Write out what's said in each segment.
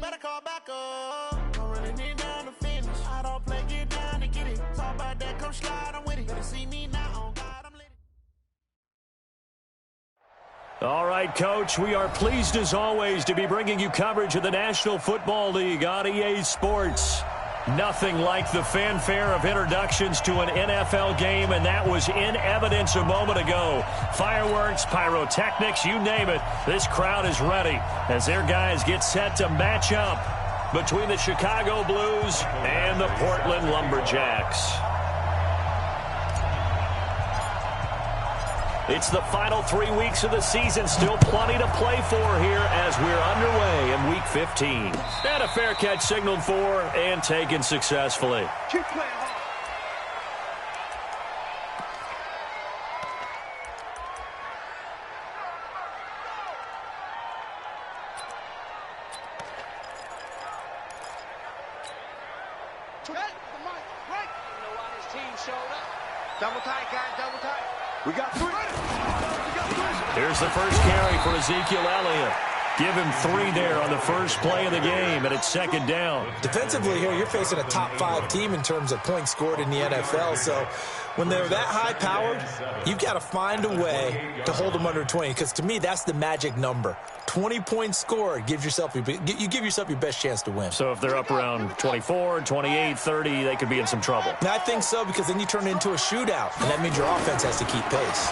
better call back up. Don't really need down to finish. I don't play, get down to get it. Talk about that, come slide, I'm with it. Better see me now, on God, I'm lit. All right, Coach, we are pleased as always to be bringing you coverage of the National Football League on EA Sports. Nothing like the fanfare of introductions to an NFL game, and that was in evidence a moment ago. Fireworks, pyrotechnics, you name it. This crowd is ready as their guys get set to match up between the Chicago Blues and the Portland Lumberjacks. It's the final 3 weeks of the season. Still plenty to play for here as we're underway in Week 15. And a fair catch signaled for and taken successfully. Keep playing hard. Double tight, guys, double tight. We got three. Here's the first carry for Ezekiel Elliott. Give him 3 there on the first play of the game, and it's second down. Defensively here, you're facing a top-5 team in terms of points scored in the NFL, so when they're that high-powered, you've got to find a way to hold them under 20, because to me, that's the magic number. 20 points scored, you give yourself your best chance to win. So if they're up around 24, 28, 30, they could be in some trouble. And I think so, because then you turn it into a shootout, and that means your offense has to keep pace.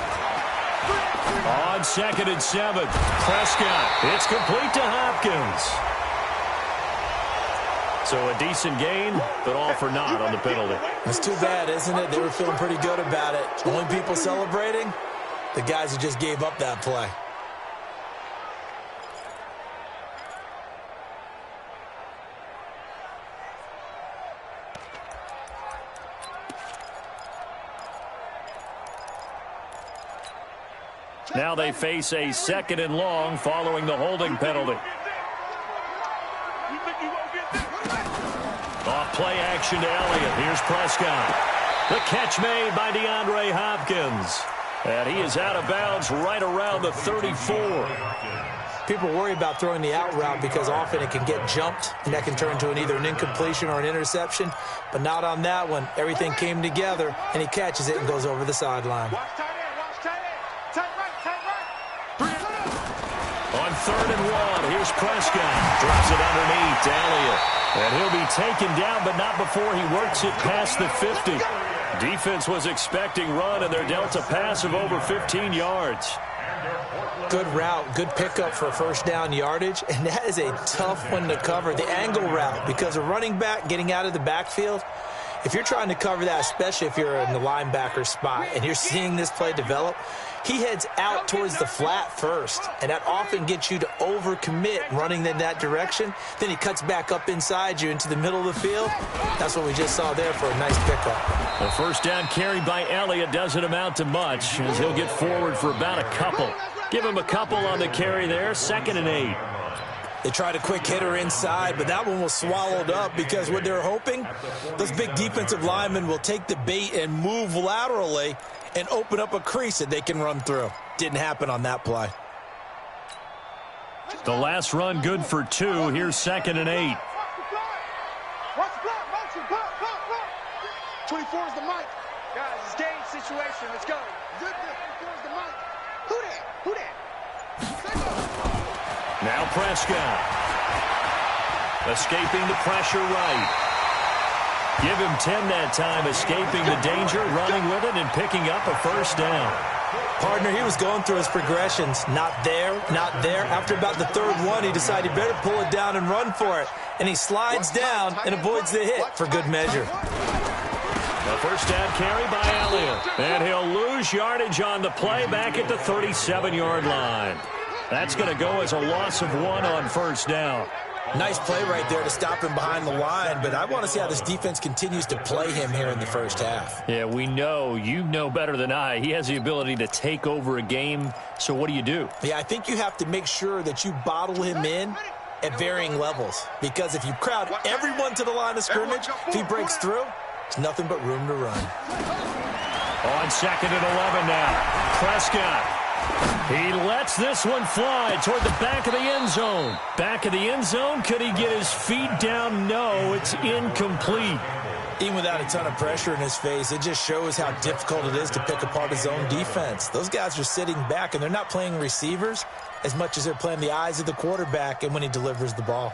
On 2nd and 7, Prescott. It's complete to Hopkins. So a decent gain, but all for naught on the penalty. That's too bad, isn't it? They were feeling pretty good about it. Only people celebrating, the guys who just gave up that play. Now they face a 2nd and long following the holding penalty. Off play action to Elliott. Here's Prescott. The catch made by DeAndre Hopkins. And he is out of bounds right around the 34. People worry about throwing the out route because often it can get jumped, and that can turn into either an incompletion or an interception. But not on that one. Everything came together, and he catches it and goes over the sideline. On 3rd and 1, here's Prescott. Drops it underneath to Elliott. And he'll be taken down, but not before he works it past the 50. Defense was expecting run, and they're dealt a pass of over 15 yards. Good route, good pickup for first down yardage, and that is a tough one to cover, the angle route, because a running back getting out of the backfield, if you're trying to cover that, especially if you're in the linebacker spot and you're seeing this play develop, he heads out towards the flat first, and that often gets you to overcommit running in that direction. Then he cuts back up inside you into the middle of the field. That's what we just saw there for a nice pickup. The first down carry by Elliott doesn't amount to much as he'll get forward for about a couple. Give him a couple on the carry there, 2nd and 8. They tried a quick hitter inside, but that one was swallowed up because what they're hoping, those big defensive linemen will take the bait and move laterally and open up a crease that they can run through. Didn't happen on that play. The last run good for 2. Here's 2nd and 8. 24 is the mic. Guys, it's game situation. Let's go. 24 is the mic. Who that? Who that? Now Prescott. Escaping the pressure right. Give him 10 that time, escaping the danger, running with it, and picking up a first down. Partner, he was going through his progressions. Not there, not there. After about the 3rd one, he decided he better pull it down and run for it. And he slides down and avoids the hit for good measure. A first down carry by Elliott. And he'll lose yardage on the play back at the 37-yard line. That's going to go as a loss of 1 on first down. Nice play right there to stop him behind the line, but I want to see how this defense continues to play him here in the first half. Yeah, we know. You know better than I. He has the ability to take over a game, so what do you do? Yeah, I think you have to make sure that you bottle him in at varying levels, because if you crowd everyone to the line of scrimmage, if he breaks through, it's nothing but room to run. On 2nd and 11 now, Prescott. He lets this one fly toward the back of the end zone. Back of the end zone, could he get his feet down? No, it's incomplete. Even without a ton of pressure in his face, it just shows how difficult it is to pick apart his own defense. Those guys are sitting back, and they're not playing receivers as much as they're playing the eyes of the quarterback and when he delivers the ball.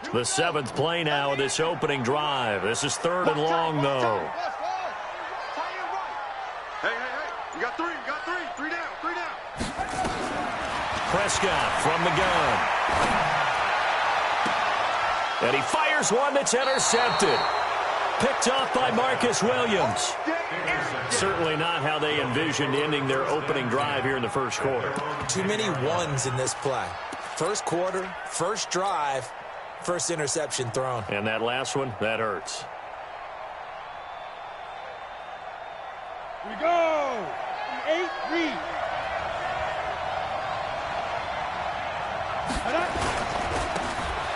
The 7th play now of this opening drive. This is 3rd and long, though. Hey. You got three. Three down. Prescott from the gun. And he fires one that's intercepted. Picked off by Marcus Williams. Certainly not how they envisioned ending their opening drive here in the first quarter. Too many ones in this play. First quarter, first drive, first interception thrown. And that last one, that hurts. We go. 8 read.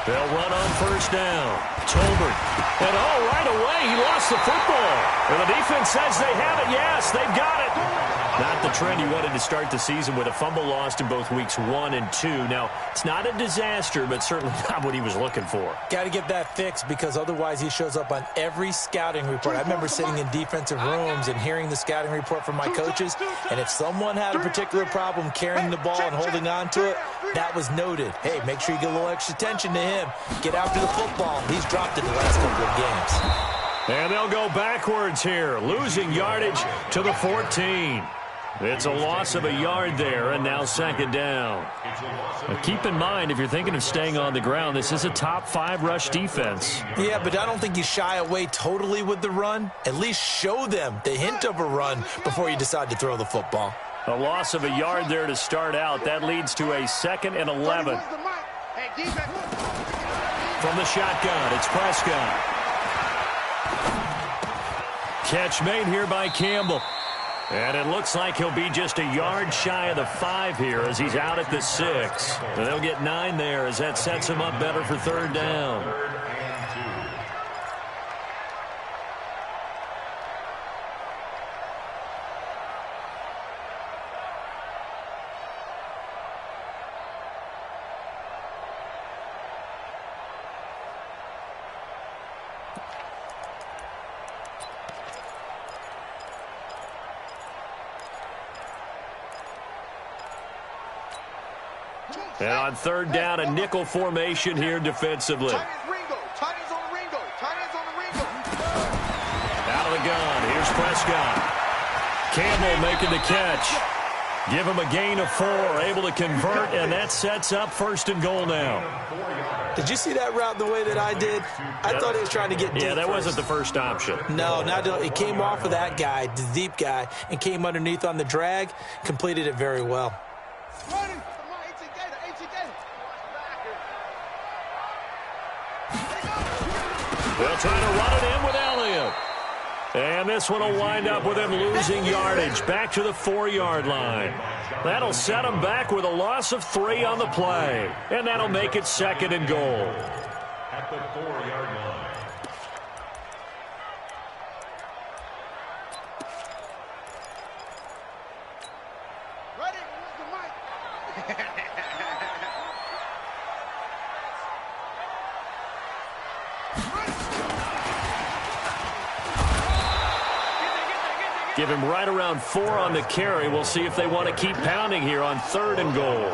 They'll run on first down. Tolbert. And right away, he lost the football. And the defense says they have it. Yes, they've got it. Not the trend you wanted to start the season with a fumble lost in both weeks 1 and 2. Now, it's not a disaster, but certainly not what he was looking for. Got to get that fixed because otherwise he shows up on every scouting report. I remember sitting in defensive rooms and hearing the scouting report from my coaches, and if someone had a particular problem carrying the ball and holding on to it, that was noted. Hey, make sure you get a little extra attention to him. Get after the football. He's dropped it the last couple of games. And they'll go backwards here, losing yardage to the 14. It's a loss of a yard there, and now 2nd down. Now keep in mind, if you're thinking of staying on the ground, this is a top 5 rush defense. Yeah, but I don't think you shy away totally with the run. At least show them the hint of a run before you decide to throw the football. A loss of a yard there to start out. That leads to a 2nd and 11. From the shotgun, it's Prescott. Catch made here by Campbell. And it looks like he'll be just a yard shy of the 5 here as he's out at the 6. And they'll get 9 there as that sets him up better for 3rd down. And on 3rd down, a nickel formation here defensively. Out of the gun, here's Prescott. Campbell making the catch. Give him a gain of 4, able to convert, and that sets up 1st and goal now. Did you see that route the way that I did? I thought he was trying to get deep. Yeah, that wasn't the first option. No, it came off of that guy, the deep guy, and came underneath on the drag, completed it very well. They'll try to run it in with Elliott. And this one will wind up with him losing yardage back to the 4-yard line. That'll set him back with a loss of 3 on the play. And that'll make it 2nd and goal. At the 4-yard line. Give him right around 4 on the carry. We'll see if they want to keep pounding here on 3rd and goal.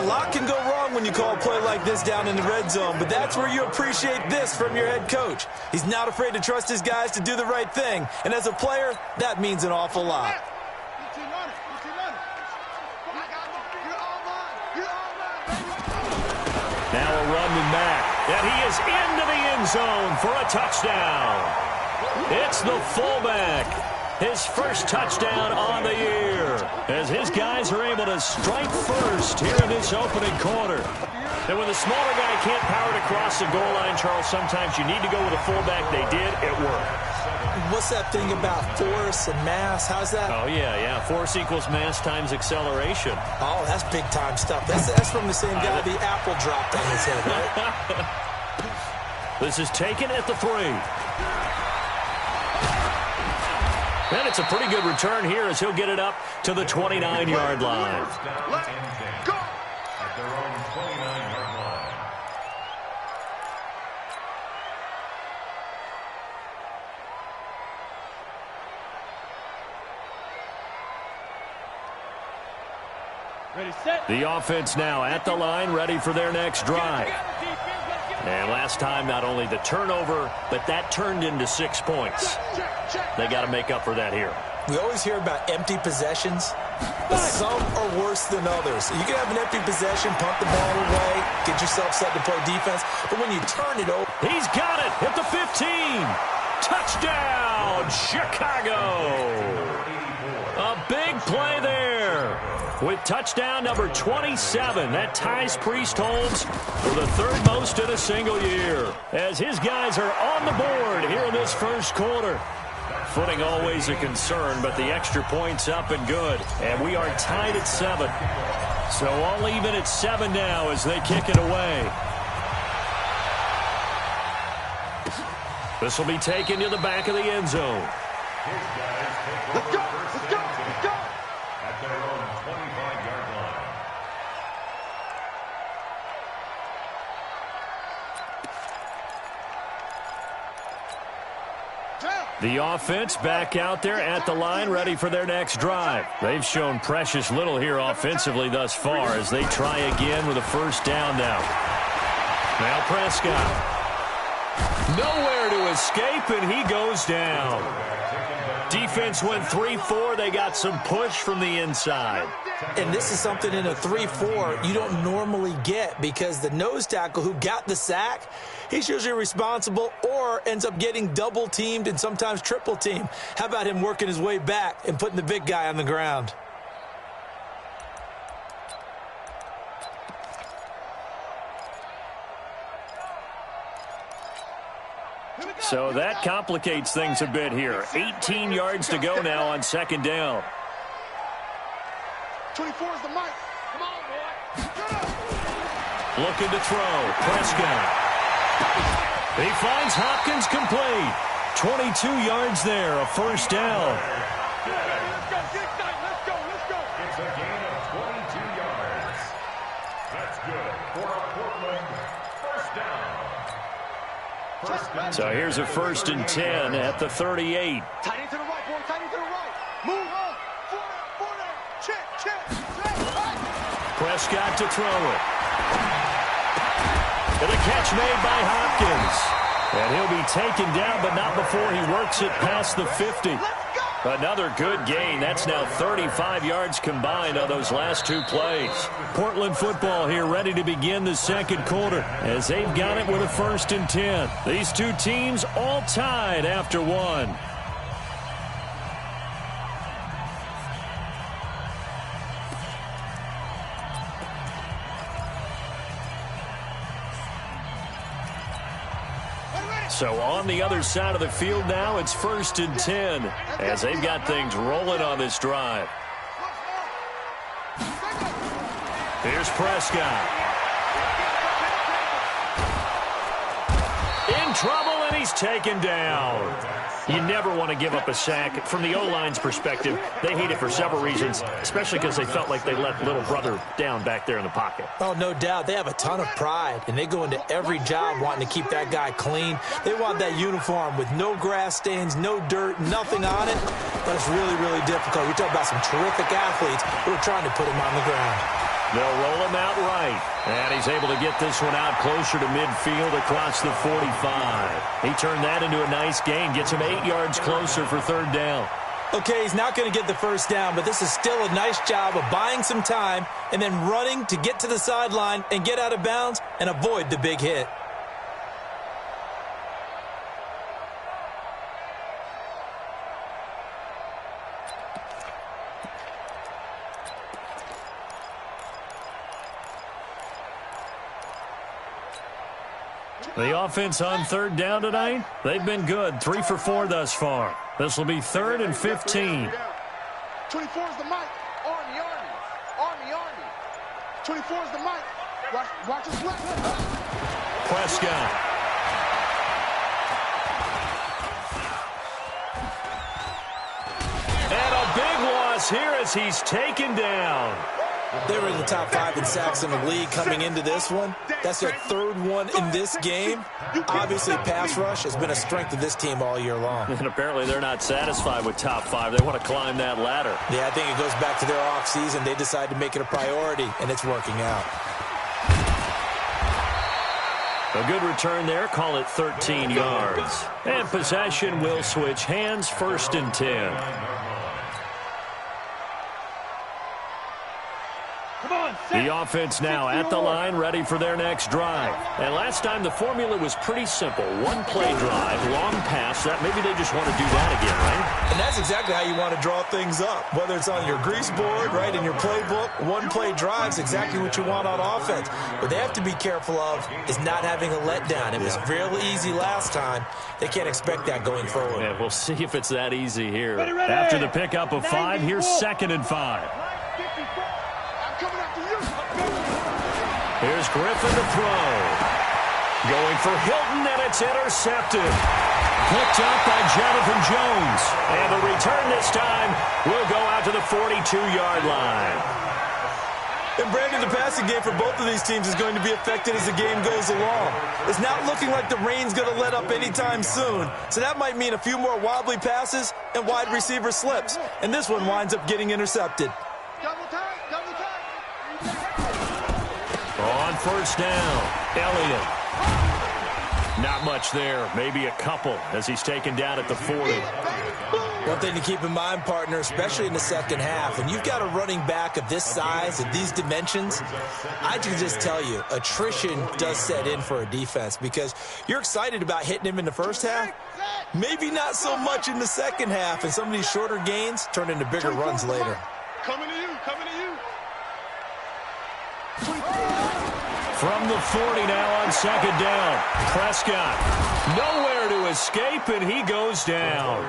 A lot can go wrong when you call a play like this down in the red zone, but that's where you appreciate this from your head coach. He's not afraid to trust his guys to do the right thing, and as a player, that means an awful lot. Now a run with Mack, and he is into the end zone for a touchdown. It's the fullback. His first touchdown on the year as his guys are able to strike first here in this opening quarter. And when the smaller guy can't power it across the goal line, Charles, sometimes you need to go with a fullback. They did. It worked. what's that thing about force and mass? How's that? Oh, yeah. Force equals mass times acceleration. Oh, that's big-time stuff. That's from the same guy the apple dropped on his head, right? This is taken at the 3. And it's a pretty good return here as he'll get it up to the 29-yard line. Let's go. At their own 29-yard line. Ready, set. The offense now at the line, ready for their next drive. And last time, not only the turnover, but that turned into 6 points. They got to make up for that here. We always hear about empty possessions, but some are worse than others. You can have an empty possession, punt the ball away, get yourself set to play defense, but when you turn it over... He's got it at the 15. Touchdown, Chicago. A big play there. With touchdown number 27, that ties Priest-Holmes for the 3rd most in a single year. As his guys are on the board here in this first quarter. Footing always a concern, but the extra point's up and good. And we are tied at 7. So all even at 7 now as they kick it away. This will be taken to the back of the end zone. Let's go. Let's go. Let's go. At their own 25-yard line. The offense back out there at the line, ready for their next drive. They've shown precious little here offensively thus far as they try again with a first down now. Now Prescott. Nowhere to escape, and he goes down. Defense went 3-4. They got some push from the inside. And this is something in a 3-4 you don't normally get because the nose tackle who got the sack, he's usually responsible or ends up getting double-teamed and sometimes triple-teamed. How about him working his way back and putting the big guy on the ground? So that complicates things a bit here. 18 yards to go now on second down. 24 is the mic. Come on, boy. Looking to throw. Prescott. He finds Hopkins complete. 22 yards there, a first down. Let's go. Get excited. Let's go. Let's go. It's a gain of 22 yards. That's good for a Portland first down. So here's a 1st and 10 at the 38. Tight end to the right, boy. Tight end to the right. Move on. Forward. Check. Prescott to throw it. And a catch made by Hopkins. And he'll be taken down, but not before he works it past the 50. Another good gain. That's now 35 yards combined on those last 2 plays. Portland football here ready to begin the second quarter as they've got it with a 1st and 10. These 2 teams all tied after 1. So on the other side of the field now, it's 1st and 10 as they've got things rolling on this drive. Here's Prescott. In trouble, and he's taken down. You never want to give up a sack. From the O-line's perspective, they hate it for several reasons, especially because they felt like they let little brother down back there in the pocket. Oh, no doubt. They have a ton of pride, and they go into every job wanting to keep that guy clean. They want that uniform with no grass stains, no dirt, nothing on it. But it's really, really difficult. You're talking about some terrific athletes who are trying to put him on the ground. They'll roll him out right. And he's able to get this one out closer to midfield across the 45. He turned that into a nice gain. Gets him 8 yards closer for 3rd down. Okay, he's not going to get the first down, but this is still a nice job of buying some time and then running to get to the sideline and get out of bounds and avoid the big hit. The offense on third down tonight, they've been good. 3 for 4 thus far. This will be 3rd and 15. 24 is the mic. Army, Army. Army, Army. 24 is the mic. Watch his left. Prescott. And a big loss here as he's taken down. They were in the top 5 in sacks in the league coming into this one. That's their 3rd one in this game. Obviously, pass rush has been a strength of this team all year long. And apparently they're not satisfied with top 5. They want to climb that ladder. Yeah, I think it goes back to their offseason. They decided to make it a priority, and it's working out. A good return there. Call it 13 yards. And possession will switch hands. 1st and 10. The offense now at the line, ready for their next drive. And last time the formula was pretty simple. 1-play drive, long pass. That maybe they just want to do that again, right? And that's exactly how you want to draw things up. Whether it's on your grease board, right, in your playbook, 1-play drive's exactly what you want on offense. What they have to be careful of is not having a letdown. It was real easy last time. They can't expect that going forward. Yeah, we'll see if it's that easy here. After the pickup of 5, here's 2nd and 5. Here's Griffin to throw. Going for Hilton, and it's intercepted. Picked up by Jonathan Jones. And the return this time will go out to the 42-yard line. And Brandon, the passing game for both of these teams is going to be affected as the game goes along. It's not looking like the rain's going to let up anytime soon. So that might mean a few more wobbly passes and wide receiver slips. And this one winds up getting intercepted. On 1st down, Elliott. Not much there, maybe a couple as he's taken down at the 40. One thing to keep in mind, partner, especially in the second half, when you've got a running back of this size and these dimensions, I can just tell you, attrition does set in for a defense because you're excited about hitting him in the first half, maybe not so much in the second half, and some of these shorter gains turn into bigger runs later. Coming to you, coming to you. From the 40 now on 2nd down. Prescott nowhere to escape, and he goes down.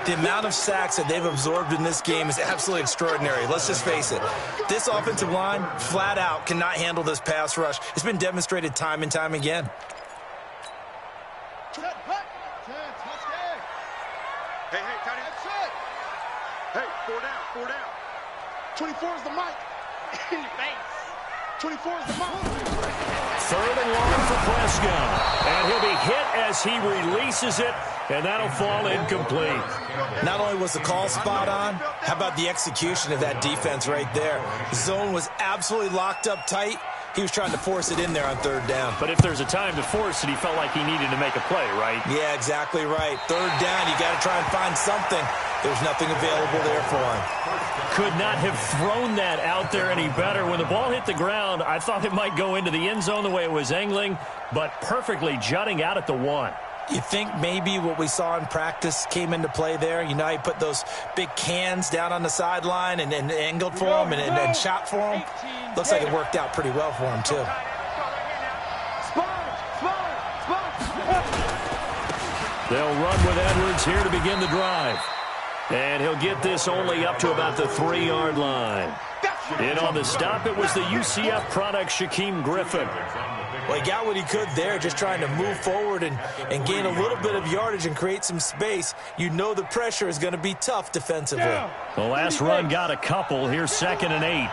The amount of sacks that they've absorbed in this game is absolutely extraordinary. Let's just face it. This offensive line, flat out, cannot handle this pass rush. It's been demonstrated time and time again. Hey, Tony. Hey, 4 down. 24 is the mic. In your face. 24 is the mic. 3rd and long for Prescott. And he'll be hit as he releases it, and that'll fall incomplete. Not only was the call spot on, how about the execution of that defense right there? The zone was absolutely locked up tight. He was trying to force it in there on 3rd down. But if there's a time to force it, he felt like he needed to make a play, right? Yeah, exactly right. 3rd down, you got to try and find something. There's nothing available there for him. Could not have thrown that out there any better. When the ball hit the ground, I thought it might go into the end zone the way it was angling, but perfectly jutting out at the 1. You think maybe what we saw in practice came into play there? You know, he put those big cans down on the sideline and angled for him and shot for him. Looks like it worked out pretty well for him, too. They'll run with Edwards here to begin the drive. And he'll get this only up to about the 3-yard line. In on the stop, it was the UCF product, Shaquem Griffin. Well, he got what he could there, just trying to move forward and gain a little bit of yardage and create some space. You know the pressure is going to be tough defensively. The last run got a couple. Here's 2nd and 8.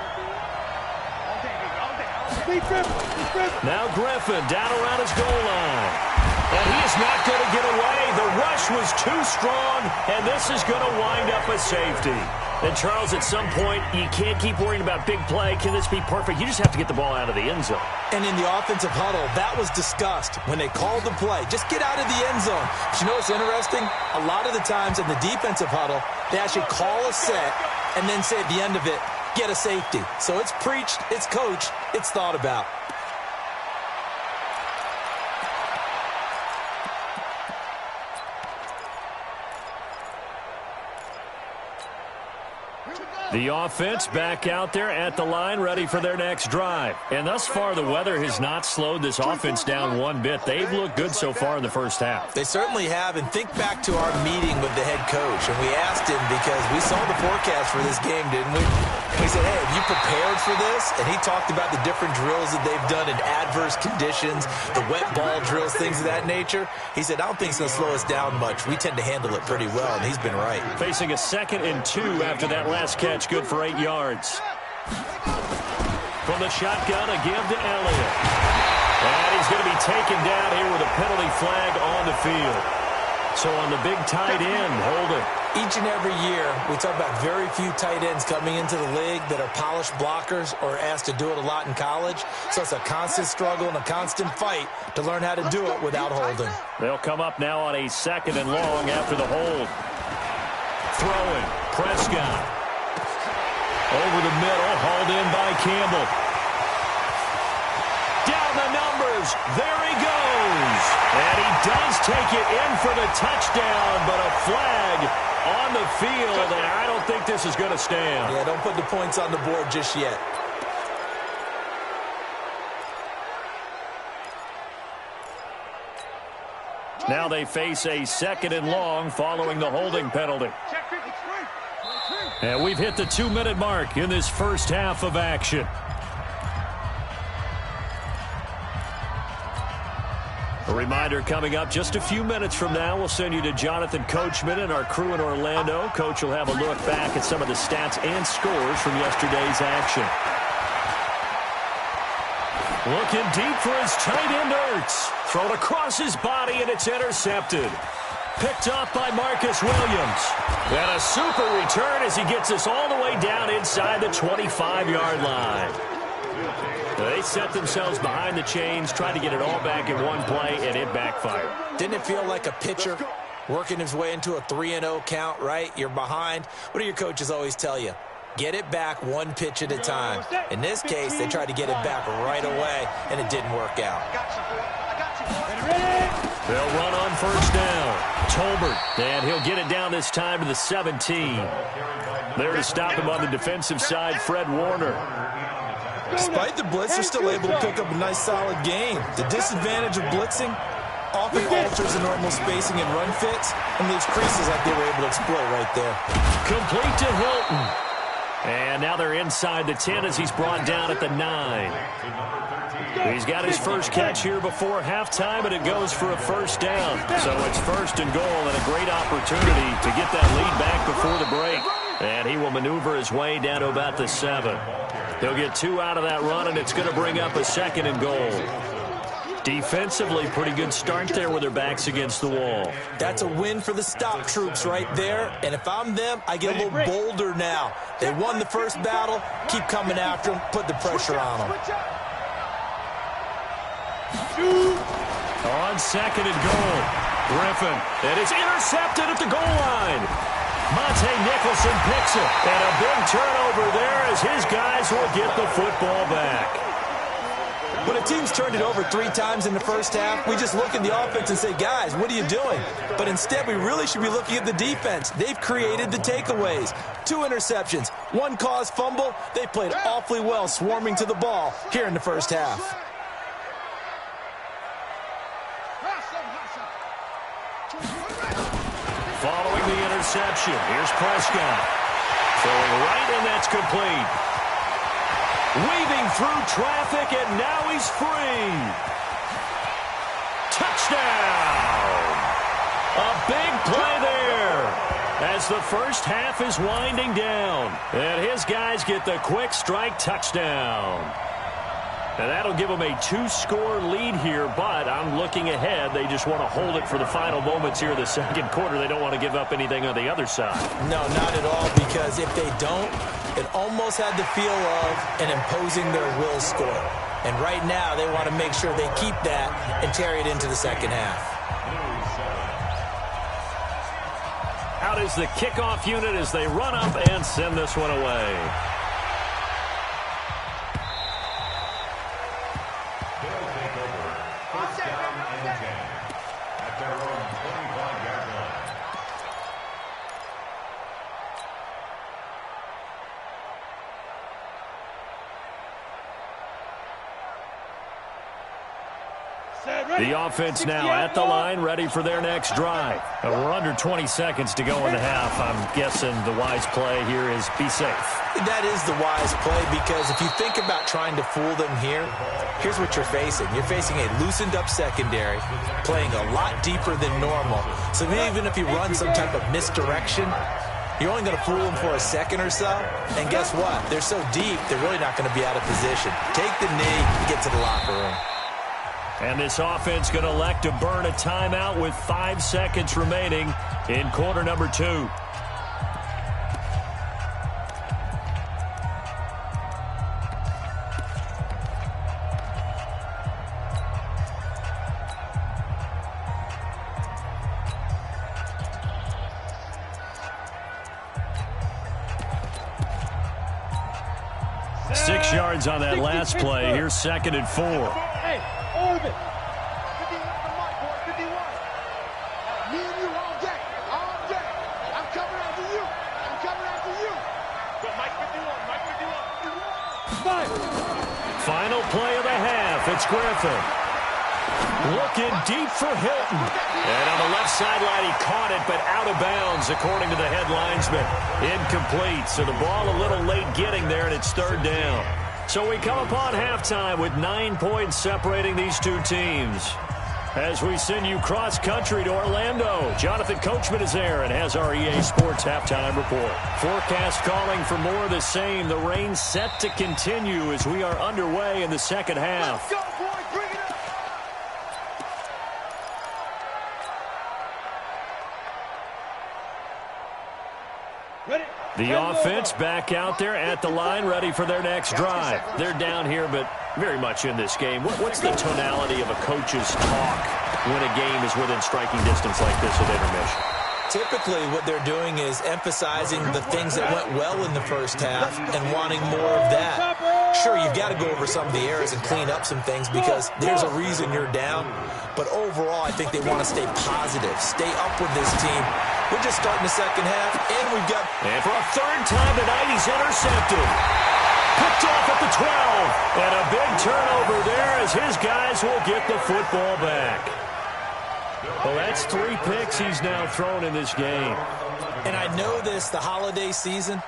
Now Griffin down around his goal line. And he is not going to get away. The rush was too strong, and this is going to wind up a safety. And, Charles, at some point, you can't keep worrying about big play. Can this be perfect? You just have to get the ball out of the end zone. And in the offensive huddle, that was discussed when they called the play. Just get out of the end zone. But you know what's interesting? A lot of the times in the defensive huddle, they actually call a set and then say at the end of it, get a safety. So it's preached, it's coached, it's thought about. The offense back out there at the line, ready for their next drive. And thus far, the weather has not slowed this offense down one bit. They've looked good so far in the first half. They certainly have. And think back to our meeting with the head coach. And we asked him, because we saw the forecast for this game, didn't we? We said, hey, have you prepared for this? And he talked about the different drills that they've done in adverse conditions, the wet ball drills, things of that nature. He said, I don't think it's going to slow us down much. We tend to handle it pretty well, and he's been right. Facing a 2nd and 2 after that last catch, good for 8 yards. From the shotgun, a give to Elliott. And he's going to be taken down here with a penalty flag on the field. So on the big tight end, holding. Each and every year, we talk about very few tight ends coming into the league that are polished blockers or asked to do it a lot in college. So it's a constant struggle and a constant fight to learn how to do it without holding. They'll come up now on a 2nd and long after the hold. Throwing, Prescott. Over the middle, hauled in by Campbell. Down the numbers, there he goes. And he does take it in for the touchdown, but a flag on the field, and I don't think this is going to stand. Yeah, don't put the points on the board just yet. Now they face a 2nd and long following the holding penalty. And we've hit the 2-minute mark in this first half of action. A reminder coming up just a few minutes from now, we'll send you to Jonathan Coachman and our crew in Orlando. Coach will have a look back at some of the stats and scores from yesterday's action. Looking deep for his tight end, Ertz. Thrown across his body, and it's intercepted. Picked off by Marcus Williams. And a super return as he gets us all the way down inside the 25-yard line. They set themselves behind the chains, tried to get it all back in one play, and it backfired. Didn't it feel like a pitcher working his way into a 3-0 count, right? You're behind. What do your coaches always tell you? Get it back one pitch at a time. In this case, they tried to get it back right away, and it didn't work out. They'll run on first down. Tolbert, and he'll get it down this time to the 17. There to stop him on the defensive side, Fred Warner. Despite the blitz, they're still able to pick up a nice, solid gain. The disadvantage of blitzing often alters the normal spacing and run fits and leaves creases like they were able to exploit right there. Complete to Hilton. And now they're inside the 10 as he's brought down at the 9. He's got his first catch here before halftime, and it goes for a first down. So it's 1st and goal, and a great opportunity to get that lead back before the break. And he will maneuver his way down to about the 7. He'll get 2 out of that run, and it's going to bring up a 2nd and goal. Defensively, pretty good start there with their backs against the wall. That's a win for the stop troops right there. And if I'm them, I get a little bolder now. They won the first battle. Keep coming after them. Put the pressure on them. On 2nd and goal, Griffin. And it's intercepted at the goal line. Monte Nicholson picks it. And a big turnover there as his guys will get the football back. When a team's turned it over 3 times in the first half, we just look at the offense and say, guys, what are you doing? But instead, we really should be looking at the defense. They've created the takeaways. 2 interceptions, 1 caused fumble. They played awfully well swarming to the ball here in the first half. Following the interception, here's Prescott. Throwing right, and that's complete. Weaving through traffic, and now he's free. Touchdown! A big play there as the first half is winding down. And his guys get the quick strike touchdown. And that'll give them a 2-score lead here, but I'm looking ahead. They just want to hold it for the final moments here in the second quarter. They don't want to give up anything on the other side. No, not at all, because if they don't, it almost had the feel of an imposing their will score. And right now, they want to make sure they keep that and carry it into the second half. Out is the kickoff unit as they run up and send this one away. The offense now at the line, ready for their next drive. We're under 20 seconds to go in the half. I'm guessing the wise play here is be safe. That is the wise play, because if you think about trying to fool them here, here's what you're facing. You're facing a loosened up secondary, playing a lot deeper than normal. So even if you run some type of misdirection, you're only going to fool them for a second or so. And guess what? They're so deep, they're really not going to be out of position. Take the knee and get to the locker room. And this offense going to elect to burn a timeout with 5 seconds remaining in quarter number 2. Six yards on that last play. Here's 2nd and 4. Hey, Orbit. 51 the mic, boy. 51. Me and you all day. All day. I'm coming after you. I'm coming after you. Go, Mike 51. Mike 51. Five. Final play of the half. It's Griffin. Looking deep for Hilton. And on the left sideline, he caught it, but out of bounds, according to the head linesman. Incomplete. So the ball a little late getting there, and it's 3rd down. So we come upon halftime with 9 points separating these two teams. As we send you cross-country to Orlando, Jonathan Coachman is there and has our EA Sports halftime report. Forecast calling for more of the same. The rain set to continue as we are underway in the second half. Let's go, boys. Bring it up. Ready? The offense back out there at the line, ready for their next drive. They're down here, but very much in this game. What's the tonality of a coach's talk when a game is within striking distance like this at intermission? Typically, what they're doing is emphasizing the things that went well in the first half and wanting more of that. Sure, you've got to go over some of the errors and clean up some things because there's a reason you're down. But overall, I think they want to stay positive, stay up with this team. We're just starting the second half, and we've got... And for a 3rd time tonight, he's intercepted. Picked off at the 12. And a big turnover there as his guys will get the football back. Well, that's 3 picks he's now thrown in this game. And I know this, the holiday season,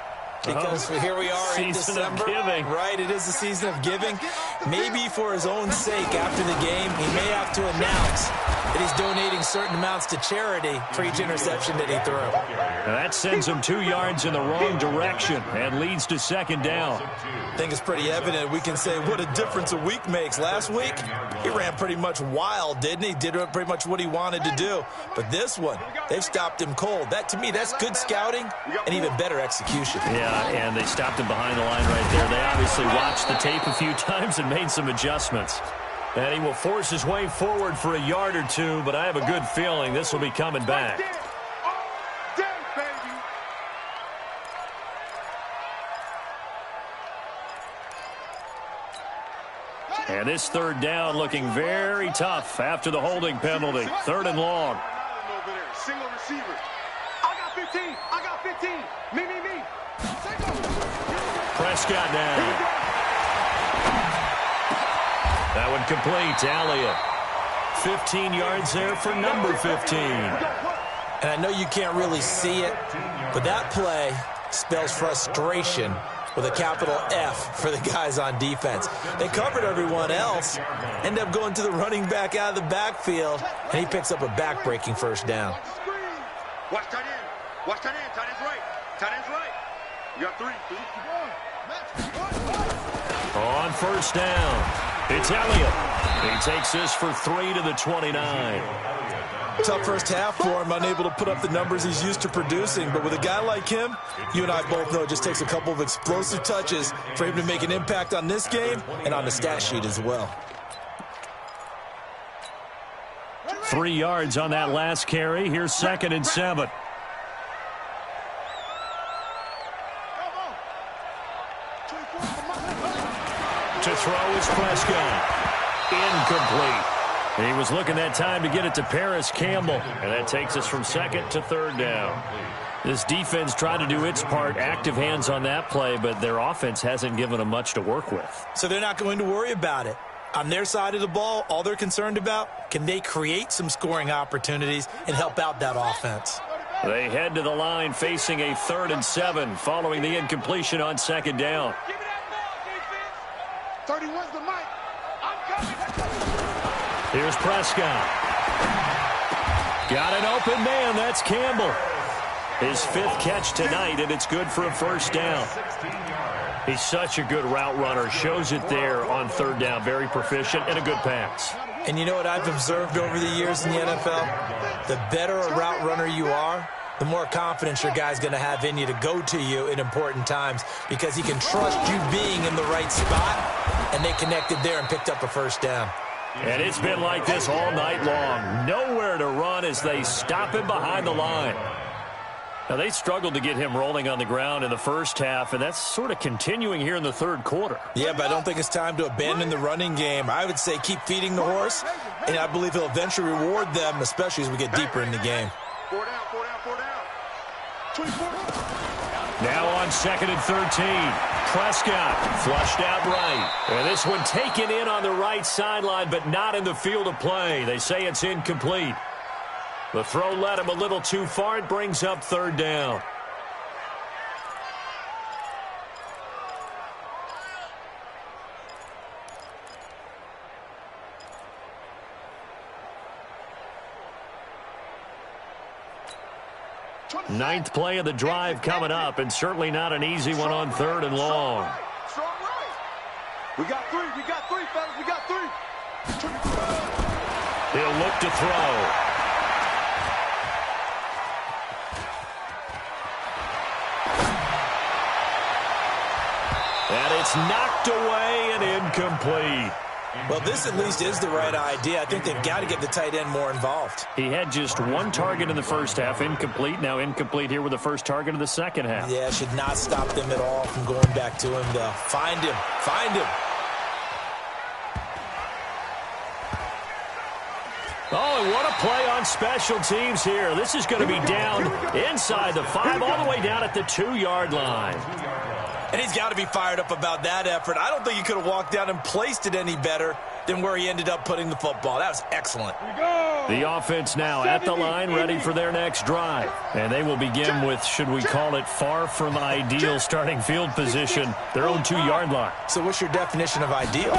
because here we are in December. Season of giving. Right, it is the season of giving. Maybe for his own sake after the game, he may have to announce that he's donating certain amounts to charity for each interception that he threw. Now that sends him 2 yards in the wrong direction and leads to 2nd down. I think it's pretty evident. We can say what a difference a week makes. Last week, he ran pretty much wild, didn't he? Did pretty much what he wanted to do. But this one, they've stopped him cold. That, to me, that's good scouting and even better execution. Yeah, and they stopped him behind the line right there. They obviously watched the tape a few times and made some adjustments. And he will force his way forward for a yard or 2, but I have a good feeling this will be coming back. And this 3rd down looking very tough after the holding penalty. 3rd and long. Single receiver. I got 15. I got 15. Me. Prescott now. That one complete. Elliott. 15 yards there for number 15. And I know you can't really see it, but that play spells frustration with a capital F for the guys on defense. They covered everyone else, end up going to the running back out of the backfield, and he picks up a back-breaking 1st down. Watch tight end. Watch tight end. Tight end's right. Tight end's right. You got 3. On 1st down, it's Elliott. He takes this for 3 to the 29. Tough first half for him, unable to put up the numbers he's used to producing. But with a guy like him, you and I both know it just takes a couple of explosive touches for him to make an impact on this game and on the stat sheet as well. 3 yards on that last carry. Here's 2nd and 7. To throw is Prescott. Incomplete. He was looking that time to get it to Paris Campbell. And that takes us from 2nd to 3rd down. This defense tried to do its part, active hands on that play, but their offense hasn't given them much to work with. So they're not going to worry about it. On their side of the ball, all they're concerned about, can they create some scoring opportunities and help out that offense? They head to the line facing a 3rd and 7 following the incompletion on 2nd down. 31's the mic. I'm coming. Here's Prescott. Got an open man. That's Campbell. His 5th catch tonight, and it's good for a 1st down. He's such a good route runner. Shows it there on 3rd down. Very proficient and a good pass. And you know what I've observed over the years in the NFL? The better a route runner you are, the more confidence your guy's going to have in you to go to you in important times because he can trust you being in the right spot, and they connected there and picked up a 1st down. And it's been like this all night long. Nowhere to run as they stop him behind the line. Now, they struggled to get him rolling on the ground in the first half, and that's sort of continuing here in the 3rd quarter. Yeah, but I don't think it's time to abandon the running game. I would say keep feeding the horse, and I believe he'll eventually reward them, especially as we get deeper in the game. 4 down, 4 down, 4 down. 24. Now on 2nd and 13. Prescott flushed out right. And this one taken in on the right sideline, but not in the field of play. They say it's incomplete. The throw led him a little too far. It brings up 3rd down. Ninth play of the drive coming up, and certainly not an easy one on 3rd and long. Strong right. We got 3, fellas. We got 3. He'll look to throw. And it's knocked away and incomplete. Well, this at least is the right idea. I think they've got to get the tight end more involved. He had just 1 target in the first half, incomplete. Now incomplete here with the first target of the second half. Yeah, should not stop them at all from going back to him, though. Find him. Find him. Oh, and what a play on special teams here. This is going to be down inside the 5, all the way down at the 2-yard line. And he's got to be fired up about that effort. I don't think he could have walked down and placed it any better than where he ended up putting the football. That was excellent. The offense now at the line, ready for their next drive. And they will begin with, should we call it, far from ideal starting field position, their own 2-yard line. So what's your definition of ideal?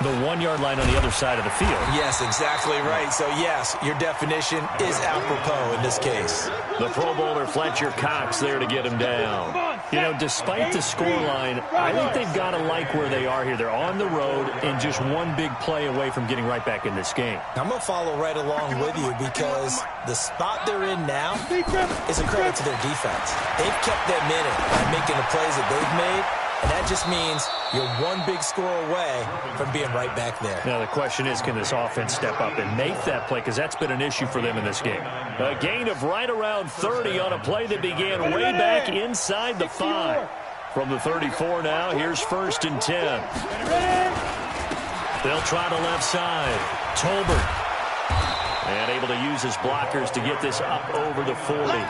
The 1-yard line on the other side of the field. Yes, exactly right. So, yes, your definition is apropos in this case. The Pro Bowler Fletcher Cox there to get him down. You know, despite the scoreline, I think they've got to like where they are here. They're on the road and just one big play away from getting right back in this game. I'm going to follow right along with you because the spot they're in now is a credit to their defense. They've kept them in it by making the plays that they've made, and that just means you're one big score away from being right back there. Now, the question is, can this offense step up and make that play? Because that's been an issue for them in this game. A gain of right around 30 on a play that began way back inside the 5. From the 34 now, here's 1st and 10. They'll try the left side. Tolbert. And able to use his blockers to get this up over the 40.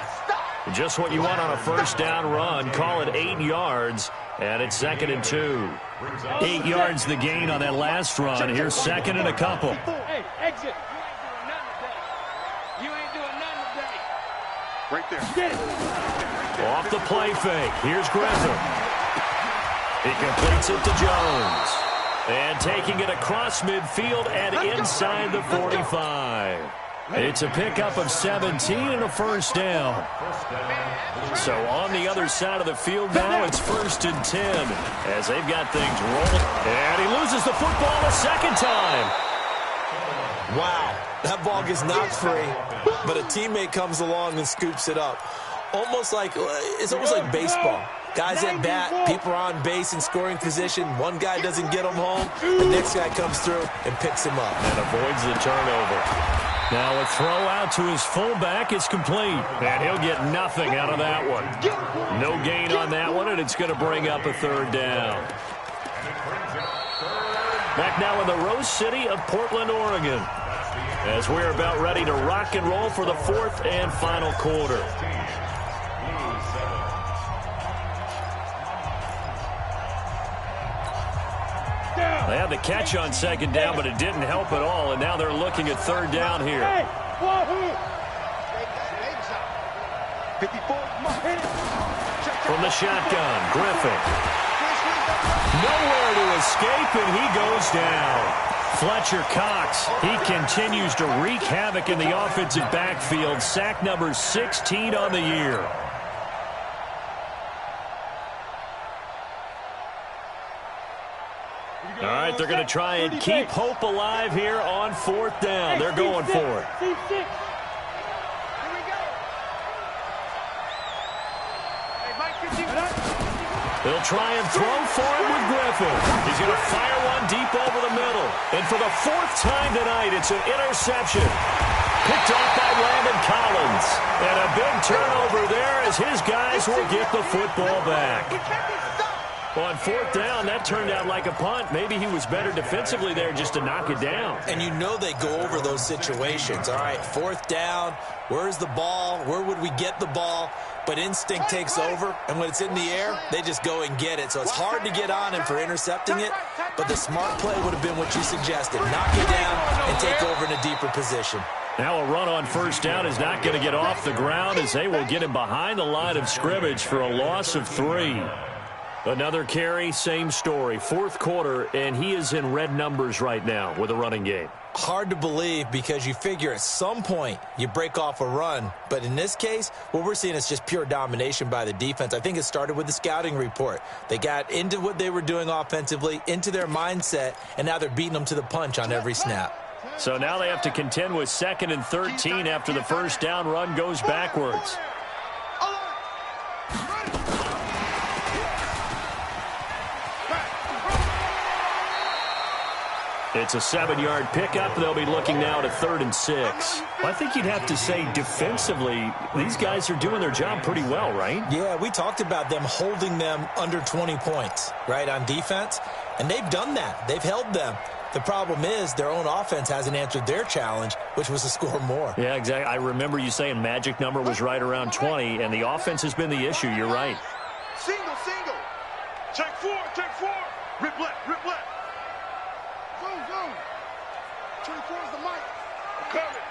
Just what you want on a 1st down run. Call it 8 yards. And it's 2nd and 2. 8 yards the gain on that last run. Here's 2nd and a couple. Hey, exit. You ain't doing nothing today. Right there. Get it. Off the play fake. Here's Griffin. He completes it to Jones. And taking it across midfield and inside the 45. It's a pickup of 17 and a 1st down. So on the other side of the field now, it's 1st and 10 as they've got things rolling. And he loses the football a second time. Wow, that ball gets knocked free, but a teammate comes along and scoops it up. It's almost like baseball. Guys at bat, people are on base in scoring position. One guy doesn't get him home. The next guy comes through and picks him up. And avoids the turnover. Now a throw out to his fullback is complete. And he'll get nothing out of that one. No gain on that one, and it's going to bring up a 3rd down. Back now in the Rose City of Portland, Oregon, as we're about ready to rock and roll for the 4th and final quarter. They Had the catch on second down, but it didn't help at all, and now they're looking at third down here. From the shotgun, Griffin. Nowhere to escape, and he goes down. Fletcher Cox, he continues to wreak havoc in the offensive backfield. Sack number 16 on the year. All right, they're going to try and keep hope alive here on fourth down. They're going for it. They'll try and throw for him with Griffin. He's going to fire one deep over the middle. And for the fourth time tonight, it's an interception. Picked off by Landon Collins. And a big turnover there as his guys will get the football back. On fourth down, that turned out like a punt. Maybe he was better defensively there just to knock it down. And you know they go over those situations. All right, fourth down, where's the ball? Where would we get the ball? But instinct takes over, and when it's in the air, they just go and get it. So it's hard to get on him for intercepting it, but the smart play would have been what you suggested. Knock it down and take over in a deeper position. Now a run on first down is not going to get off the ground as they will get him behind the line of scrimmage for a loss of 3. Another carry, same story. Fourth quarter, and he is in red numbers right now with a running game. Hard to believe because you figure at some point you break off a run. But in this case, what we're seeing is just pure domination by the defense. I think it started with the scouting report. They got into what they were doing offensively, into their mindset, and now they're beating them to the punch on every snap. So now they have to contend with 2nd and 13 after the first down run goes backwards. It's a 7-yard pickup. They'll be looking now to 3rd and 6. Well, I think you'd have to say defensively, these guys are doing their job pretty well, right? Yeah, we talked about them holding them under 20 points, right, on defense. And they've done that. They've held them. The problem is their own offense hasn't answered their challenge, which was to score more. Yeah, exactly. I remember you saying magic number was right around 20, and the offense has been the issue. You're right. Single. Check 4. Rip left. Zoom. 24 is the mic. Coming.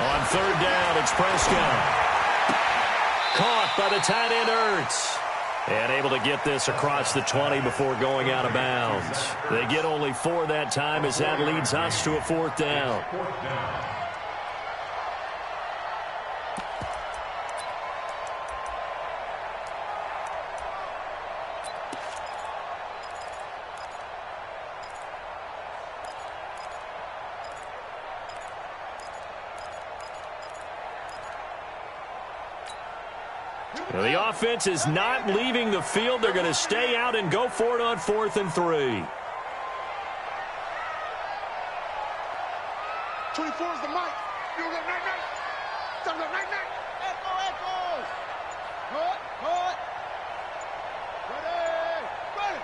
On third down, it's Prescott. Caught by the tight end Ertz. And able to get this across the 20 before going out of bounds. They get only 4 that time as that leads us to a 4th down. The offense is not leaving the field. They're going to stay out and go for it on 4th and 3. 24 is the mic. You got night. Echo. Good. Ready.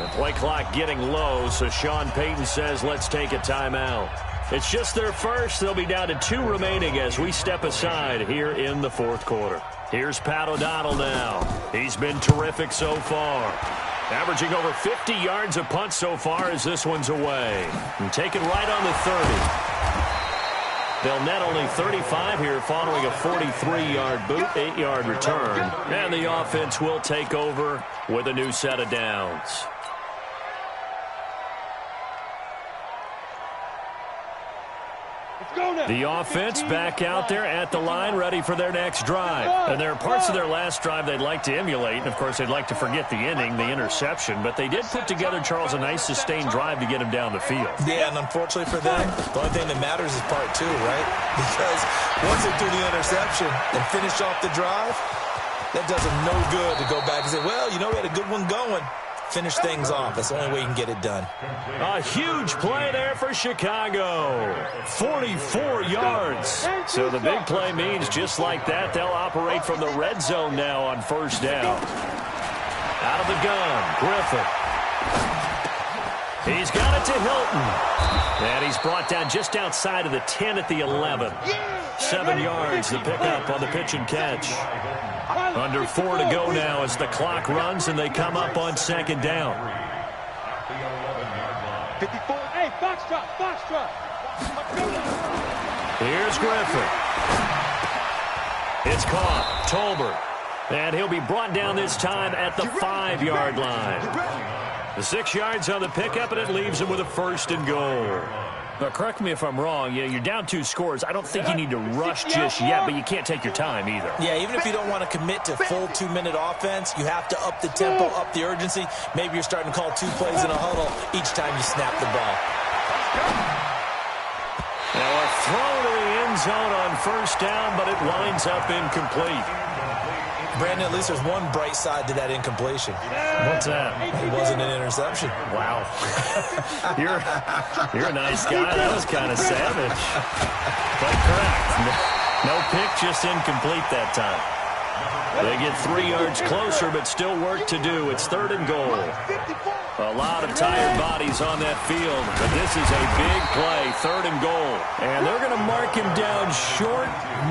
The play clock getting low, so Sean Payton says, let's take a timeout. It's just their first. They'll be down to 2 remaining as we step aside here in the 4th quarter. Here's Pat O'Donnell now. He's been terrific so far. Averaging over 50 yards a punt so far as this one's away. And taken right on the 30. They'll net only 35 here following a 43-yard boot, 8-yard return. And the offense will take over with a new set of downs. The offense back out there at the line, ready for their next drive. And there are parts of their last drive they'd like to emulate. And, of course, they'd like to forget the inning, the interception. But they did put together, Charles, a nice sustained drive to get him down the field. Yeah, and unfortunately for them, the only thing that matters is part 2, right? Because once they do the interception and finish off the drive, that does them no good to go back and say, well, you know, we had a good one going. Finish things off. That's the only way you can get it done. A huge play there for Chicago. 44 yards. So the big play means just like that, they'll operate from the red zone now on first down. Out of the gun, Griffin. He's got it to Hilton. And he's brought down just outside of the 10 at the 11. 7 yards, the pickup on the pitch and catch. Under 4 to go now as the clock runs and they come up on second down. 54. Hey, Foxtrot, Foxtrot. Here's Griffin. It's caught. Tolbert. And he'll be brought down this time at the 5-yard line. The 6 yards on the pickup, and it leaves him with a 1st and goal. But correct me if I'm wrong, you're down 2 scores. I don't think you need to rush just yet, but you can't take your time either. Yeah, even if you don't want to commit to full 2-minute offense, you have to up the tempo, up the urgency. Maybe you're starting to call 2 plays in a huddle each time you snap the ball. Now a throw to the end zone on 1st down, but it winds up incomplete. Brandon, at least there's one bright side to that incompletion. What's that? It wasn't an interception. Wow. You're a nice guy. That was kind of savage. But correct. No pick, just incomplete that time. They get 3 yards closer, but still work to do. It's 3rd and goal. A lot of tired bodies on that field, but this is a big play, 3rd and goal. And they're going to mark him down short,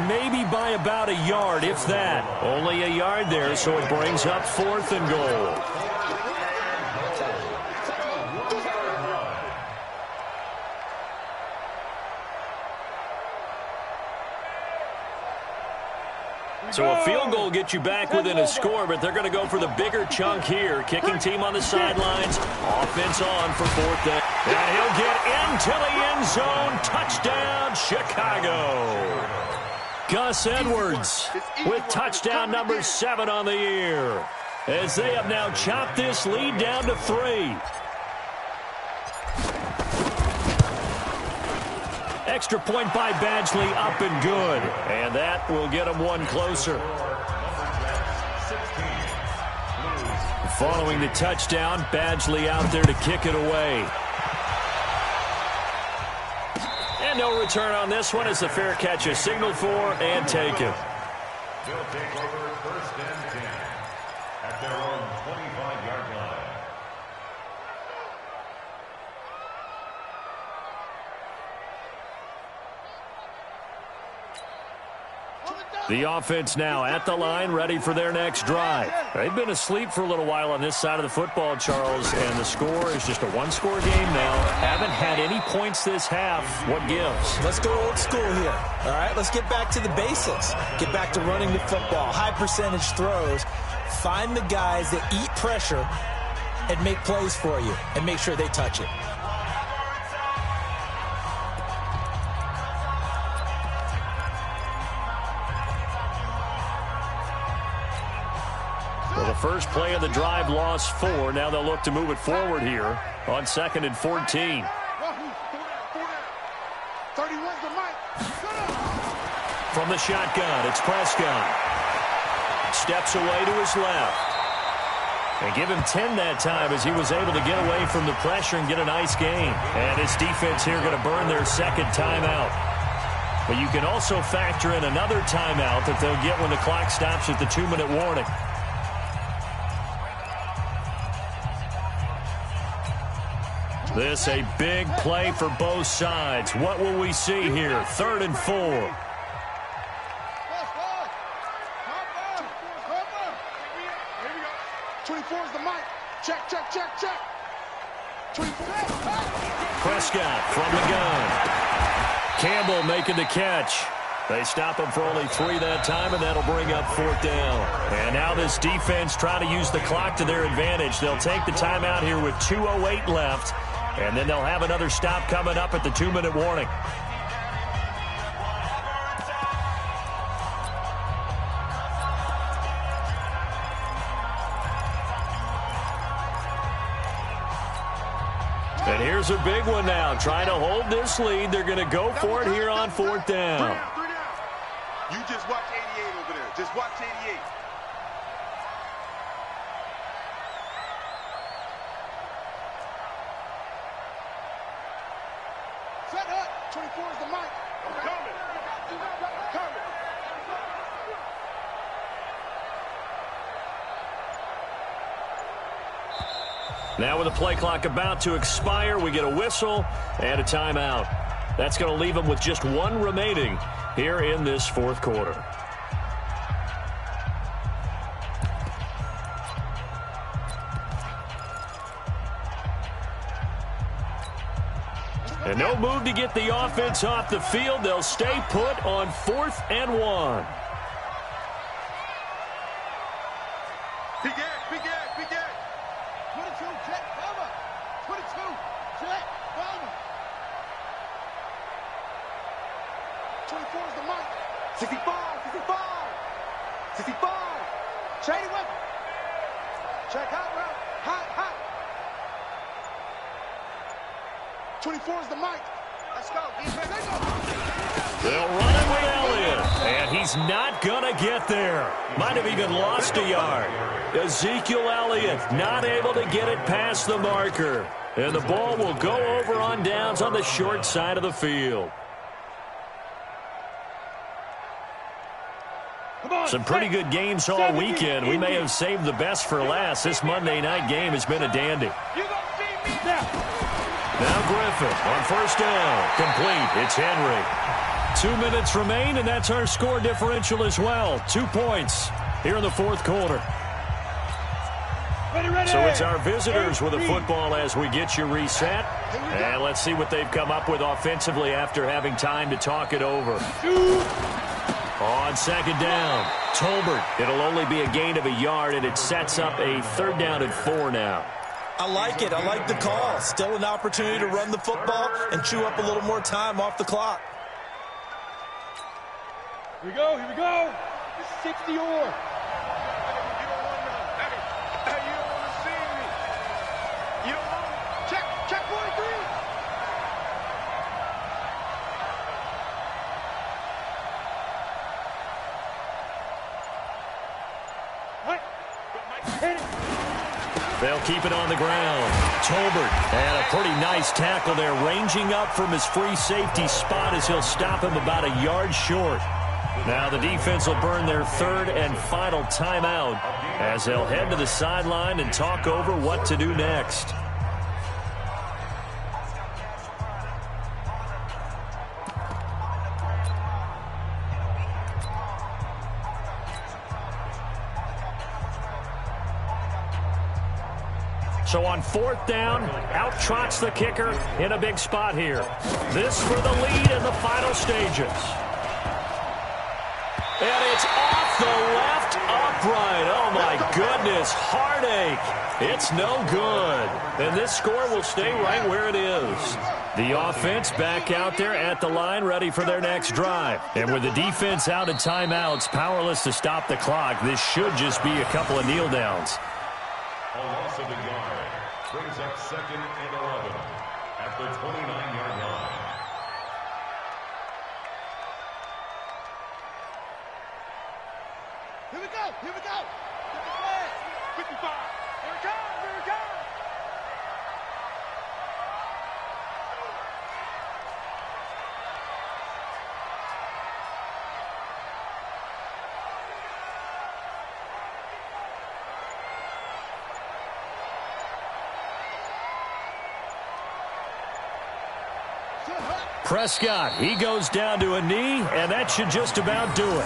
maybe by about a yard, if that. Only a yard there, so it brings up 4th and goal. So a field goal gets you back within a score, but they're going to go for the bigger chunk here. Kicking team on the sidelines. Offense on for 4th down. And he'll get into the end zone. Touchdown, Chicago. Gus Edwards with touchdown number 7 on the year, as they have now chopped this lead down to 3. Extra point by Badgley, up and good. And that will get them 1 closer. Following the touchdown, Badgley out there to kick it away. And no return on this one as the fair catch is signaled for and taken. They'll take over 1st and 10 at their own 25-yard line. The offense now at the line, ready for their next drive. They've been asleep for a little while on this side of the football, Charles, and the score is just a 1-score game now. Haven't had any points this half. What gives? Let's go old school here. All right, let's get back to the basics. Get back to running the football, high percentage throws. Find the guys that eat pressure and make plays for you and make sure they touch it. Well, the first play of the drive lost 4. Now they'll look to move it forward here on 2nd and 14. 31's the mic. From the shotgun, it's Prescott. Steps away to his left. And give him 10 that time as he was able to get away from the pressure and get a nice gain. And his defense here going to burn their 2nd timeout. But you can also factor in another timeout that they'll get when the clock stops at the 2-minute warning. This a big play for both sides. What will we see here? 3rd and 4. 24's the mic. Check, check, check, check. 24. Prescott from the gun. Campbell making the catch. They stop him for only 3 that time, and that'll bring up 4th down. And now this defense trying to use the clock to their advantage. They'll take the timeout here with 2:08 left, and then they'll have another stop coming up at the 2-minute warning. And here's a big one now. Trying to hold this lead. They're going to go for it here on 4th down. You just watch 88 over there. Just watch 88. Set up. 24 is the mic. I'm coming. I'm coming. Now with the play clock about to expire, we get a whistle and a timeout. That's going to leave them with just 1 remaining here in this 4th quarter. And no move to get the offense off the field. They'll stay put on 4th and 1. Big Ed. 22, jet, cover. 22, jet, cover. 24 is the mic. 65. 65. Shady weapon. Check hot route. Hot. 24 is the mic. Let's go. Defense, let's go. They'll run it with Elliott, and he's not going to get there. Might have even lost a yard. Ezekiel Elliott not able to get it past the marker. And the ball will go over on downs on the short side of the field. Some pretty good games all weekend. We may have saved the best for last. This Monday night game has been a dandy. Now Griffin on 1st down. Complete. It's Henry. 2 minutes remain, and that's our score differential as well. 2 points here in the 4th quarter. Ready. So it's our visitors with the football as we get you reset. And let's see what they've come up with offensively after having time to talk it over. On 2nd down, Tolbert. It'll only be a gain of a yard, and it sets up a 3rd down and 4 now. I like it. I like the call. Still an opportunity to run the football and chew up a little more time off the clock. Here we go. This is 60 or. You don't want to see me. You don't want to. Check 43. What? Hit it. They'll keep it on the ground. Tolbert, and a pretty nice tackle there, ranging up from his free safety spot as he'll stop him about a yard short. Now the defense will burn their 3rd and final timeout as they'll head to the sideline and talk over what to do next. So on 4th down, out trots the kicker in a big spot here. This for the lead in the final stages. And it's off the left upright. Oh, my goodness. Heartache. It's no good. And this score will stay right where it is. The offense back out there at the line, ready for their next drive. And with the defense out of timeouts, powerless to stop the clock, this should just be a couple of kneel downs. A loss of a yard brings up 2nd and 11 at the 29-yard line. Here we go. 55. Here it comes. Prescott, he goes down to a knee, and that should just about do it.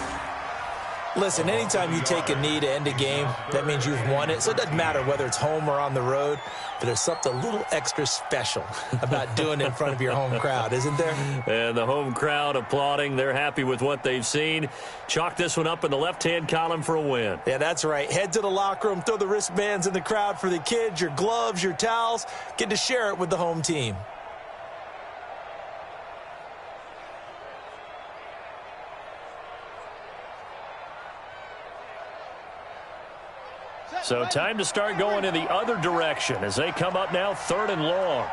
Listen, anytime you take a knee to end a game, that means you've won it. So it doesn't matter whether it's home or on the road, but there's something a little extra special about doing it in front of your home crowd, isn't there? And the home crowd applauding. They're happy with what they've seen. Chalk this one up in the left-hand column for a win. Yeah, that's right. Head to the locker room, throw the wristbands in the crowd for the kids, your gloves, your towels. Get to share it with the home team. So time to start going in the other direction as they come up now 3rd and long.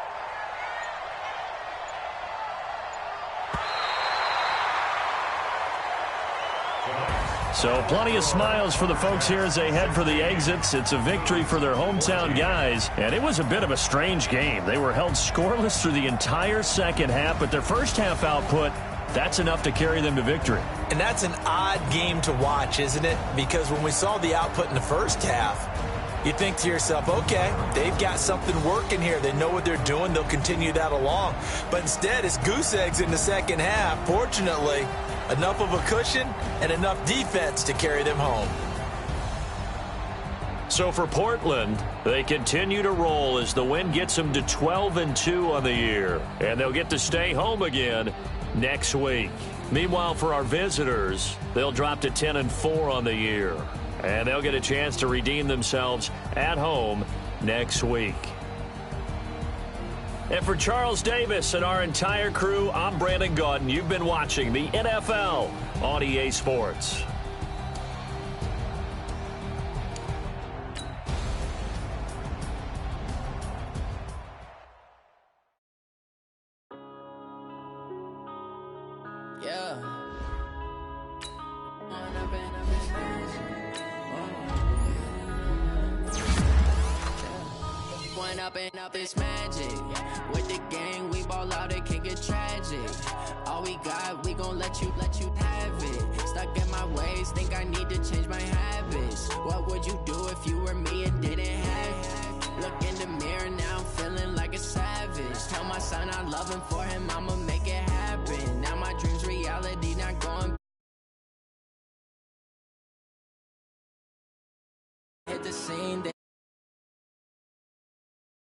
So plenty of smiles for the folks here as they head for the exits. It's a victory for their hometown guys, and it was a bit of a strange game. They were held scoreless through the entire second half, but their first half output, that's enough to carry them to victory. And that's an odd game to watch, isn't it? Because when we saw the output in the first half, you think to yourself, okay, they've got something working here. They know what they're doing. They'll continue that along. But instead, it's goose eggs in the second half. Fortunately, enough of a cushion and enough defense to carry them home. So for Portland, they continue to roll as the win gets them to 12-2 on the year. And they'll get to stay home again next week. Meanwhile, for our visitors, they'll drop to 10-4 on the year. And they'll get a chance to redeem themselves at home next week. And for Charles Davis and our entire crew, I'm Brandon Gaudin. You've been watching the NFL on EA Sports. Up is magic. With the gang, we ball out, it can get tragic. All we got, we gon' let you have it. Stuck in my ways, think I need to change my habits. What would you do if you were me and didn't have it? Look in the mirror now, I'm feeling like a savage. Tell my son I love him, for him I'ma